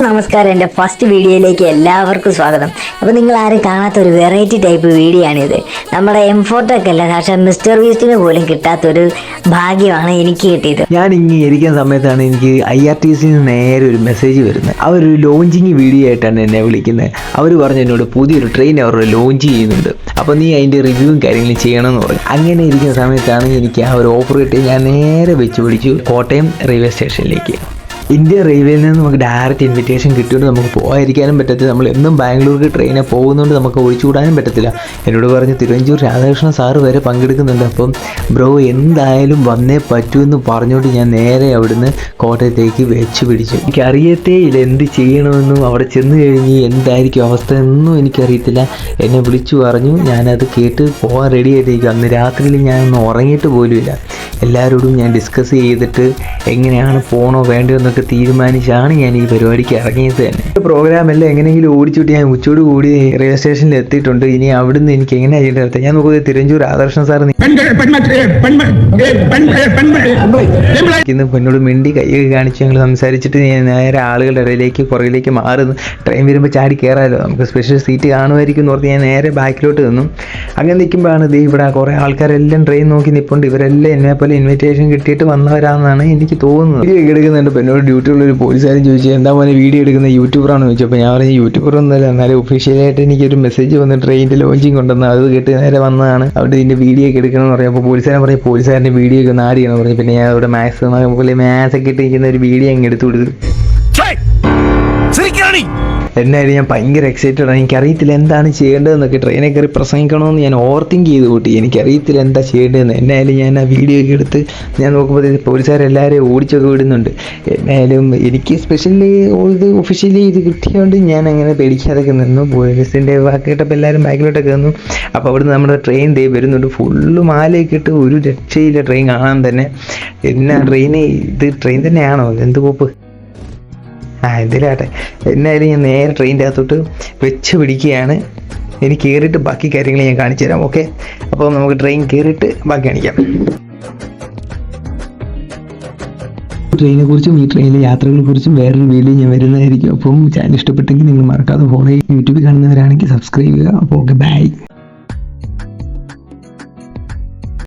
നമസ്കാരം, എൻ്റെ ഫസ്റ്റ് വീഡിയോയിലേക്ക് എല്ലാവർക്കും സ്വാഗതം. അപ്പോൾ നിങ്ങൾ ആരും കാണാത്ത ഒരു വെറൈറ്റി ടൈപ്പ് വീഡിയോ ആണിത്. നമ്മുടെ M4 അല്ല, പക്ഷേ മിസ്റ്റർ ബീസ്റ്റിന് പോലും കിട്ടാത്തൊരു ഭാഗ്യമാണ് എനിക്ക് കിട്ടിയത്. ഞാൻ ഇങ്ങനെ ഇരിക്കുന്ന സമയത്താണ് എനിക്ക് IRTC നേരെ ഒരു മെസ്സേജ് വരുന്നത്. അവരൊരു ലോഞ്ചിങ് വീഡിയോ ആയിട്ടാണ് എന്നെ വിളിക്കുന്നത്. അവർ പറഞ്ഞു എന്നോട് പുതിയൊരു ട്രെയിൻ അവർ ലോഞ്ച് ചെയ്യുന്നുണ്ട്, അപ്പോൾ നീ അതിൻ്റെ റിവ്യൂവും കാര്യങ്ങളും ചെയ്യണമെന്ന് പറഞ്ഞു. അങ്ങനെ ഇരിക്കുന്ന സമയത്താണ് എനിക്ക് ആ ഒരു ഓഫർ കിട്ടി. ഞാൻ നേരെ വെച്ച് പിടിച്ചു കോട്ടയം റെയിൽവേ സ്റ്റേഷനിലേക്ക്. ഇന്ത്യൻ റെയിൽവേയിൽ നിന്ന് നമുക്ക് ഡയറക്റ്റ് ഇൻവിറ്റേഷൻ കിട്ടിയോണ്ട് നമുക്ക് പോകാതിരിക്കാനും പറ്റത്തില്ല. നമ്മൾ എന്നും ബാംഗ്ലൂർക്ക് ട്രെയിനിൽ പോകുന്നതുകൊണ്ട് നമുക്ക് ഒഴിച്ചുകൂടാനും പറ്റത്തില്ല. എന്നോട് പറഞ്ഞ് തിരുവഞ്ചൂർ രാധാകൃഷ്ണൻ സാറ് വരെ പങ്കെടുക്കുന്നുണ്ട്, അപ്പം ബ്രോ എന്തായാലും വന്നേ പറ്റൂ എന്ന് പറഞ്ഞുകൊണ്ട് ഞാൻ നേരെ അവിടുന്ന് കോട്ടയത്തേക്ക് വെച്ച് പിടിച്ചു. എനിക്കറിയത്തേ ഇല്ല എന്ത് ചെയ്യണമെന്നും അവിടെ ചെന്ന് കഴിഞ്ഞ് എന്തായിരിക്കും അവസ്ഥ എന്നും എനിക്കറിയത്തില്ല. എന്നെ വിളിച്ചു പറഞ്ഞു, ഞാനത് കേട്ട് പോകാൻ റെഡി ആയിട്ടിരിക്കും. അന്ന് രാത്രിയിൽ ഞാനൊന്നും ഉറങ്ങിയിട്ട് പോലുമില്ല. എല്ലാവരോടും ഞാൻ ഡിസ്കസ് ചെയ്തിട്ട് എങ്ങനെയാണ് പോകണോ വേണ്ടോ എന്നൊക്കെ തീരുമാനിച്ചാണ് ഞാൻ ഈ പരിപാടിക്ക് ഇറങ്ങിയത് തന്നെ. പ്രോഗ്രാം എല്ലാം എങ്ങനെയെങ്കിലും ഓടിച്ചിട്ട് ഞാൻ ഉച്ചയോട് കൂടി റെയിൽവേ സ്റ്റേഷനിൽ എത്തിയിട്ടുണ്ട്. ഇനി അവിടുന്ന് എനിക്ക് എങ്ങനെയാണ് ചെയ്യേണ്ടത്? ഞാൻ നോക്കുന്നത് തിരുവഞ്ചൂർ രാധാകൃഷ്ണൻ സാർ എന്നോട് മിണ്ടി കൈയൊക്കെ കാണിച്ച് ഞങ്ങൾ സംസാരിച്ചിട്ട് ഞാൻ നേരെ ആളുകളുടെ ഇടയിലേക്ക് പുറകിലേക്ക് മാറുന്നു. ട്രെയിൻ വരുമ്പോൾ ചാടി കയറാമല്ലോ, നമുക്ക് സ്പെഷ്യൽ സീറ്റ് കാണുമായിരിക്കും എന്ന് പറഞ്ഞ് ഞാൻ നേരെ ബാക്കിലോട്ട് നിന്നു. അങ്ങനെ നിൽക്കുമ്പോഴാണ് ഇവിടെ കുറേ ആൾക്കാരെല്ലാം ട്രെയിൻ നോക്കി നിൽപ്പുണ്ട്. ഇവരെല്ലാം എന്നെ പോലെ ഇൻവിറ്റേഷൻ കിട്ടിയിട്ട് വന്നവരാണെന്നാണ് എനിക്ക് തോന്നുന്നത്. വീഡിയോ എടുക്കുന്നുണ്ട്. ഇപ്പോൾ എന്നോട് ഡ്യൂട്ടിയുള്ള ഒരു പോലീസുകാരൻ ചോദിച്ചു, എന്താ പോലെ വീഡിയോ എടുക്കുന്ന യൂട്യൂബറാണെന്ന് ചോദിച്ചു. അപ്പോൾ ഞാൻ പറഞ്ഞു യൂട്യൂബർ ഒന്നുമല്ല, എന്നാലും ഒഫീഷ്യലായിട്ട് എനിക്കൊരു മെസ്സേജ് വന്ന് ട്രെയിനിൻ്റെ ലോഞ്ചിങ് ഉണ്ടെന്ന്, അത് കേട്ട് നേരെ വന്നതാണ്. അവിടെ ഇതിൻ്റെ വീഡിയോ ഒക്കെ എടുക്കണമെന്ന് പറഞ്ഞു. അപ്പോൾ പോലീസുകാരൻ പറഞ്ഞു പോലീസുകാരൻ്റെ വീഡിയോ ഒക്കെ ഒന്ന് ആഡ് ചെയ്യണമെന്ന് പറഞ്ഞു. പിന്നെ ഞാൻ അവിടെ മാത്സൊക്കെ ഇട്ടിരിക്കുന്ന ഒരു വീഡിയോ അങ്ങ് എടുത്തു കൊടുത്തു. എന്നാലും ഞാൻ ഭയങ്കര എക്സൈറ്റഡ് ആണ്. എനിക്കറിയത്തില്ല എന്താണ് ചെയ്യേണ്ടതെന്നൊക്കെ. ട്രെയിനിൽ കയറി പ്രസംഗിക്കണമെന്ന് ഞാൻ ഓവർ തിങ്ക് ചെയ്ത് കൂട്ടി. എനിക്കറിയത്തില്ല എന്താ ചെയ്യേണ്ടതെന്ന്. എന്നായാലും ഞാൻ ആ വീഡിയോ ഒക്കെ എടുത്ത് ഞാൻ നോക്കുമ്പോൾ പോലീസുകാരെല്ലാവരെയും ഓടിച്ചൊക്കെ വിടുന്നുണ്ട്. എന്നായാലും എനിക്ക് സ്പെഷ്യലി ഇത് ഒഫീഷ്യലി ഇത് കിട്ടിയതുകൊണ്ട് ഞാൻ അങ്ങനെ പേടിക്കാതൊക്കെ നിന്നു. പോലീസിൻ്റെ വാക്ക് കേട്ടപ്പോൾ എല്ലാവരും ബാക്കിലോട്ടൊക്കെ നിന്നു. അപ്പോൾ അവിടുന്ന് നമ്മുടെ ട്രെയിൻ വരുന്നുണ്ട്. ഫുള്ള് മാലയൊക്കെ ഇട്ട് ഒരു രക്ഷയില്ല ട്രെയിൻ കാണാൻ തന്നെ. എന്നാ ഇത് ട്രെയിൻ തന്നെയാണോ? എന്ത് കോപ്പ് ഇതിലാട്ടെ. എന്നായാലും ഞാൻ നേരെ ട്രെയിനിൻ്റെ അകത്തോട്ട് വെച്ച് പിടിക്കുകയാണ്. എനിക്ക് കയറിയിട്ട് ബാക്കി കാര്യങ്ങൾ ഞാൻ കാണിച്ചു തരാം. ഓക്കെ, അപ്പോൾ നമുക്ക് ട്രെയിൻ കയറിയിട്ട് ബാക്കി കാണിക്കാം. ട്രെയിനെ കുറിച്ചും ഈ ട്രെയിനിലെ യാത്രകളെ കുറിച്ചും വേറൊരു വീഡിയോ ഞാൻ വരുന്നതായിരിക്കും. അപ്പം ചാനൽ ഇഷ്ടപ്പെട്ടെങ്കിൽ നിങ്ങൾ മറക്കാതെ ഫോളോ ചെയ്യുക. യൂട്യൂബിൽ കാണുന്നവരാണെങ്കിൽ സബ്സ്ക്രൈബ് ചെയ്യുക. അപ്പോൾ ഓക്കെ, ബൈ.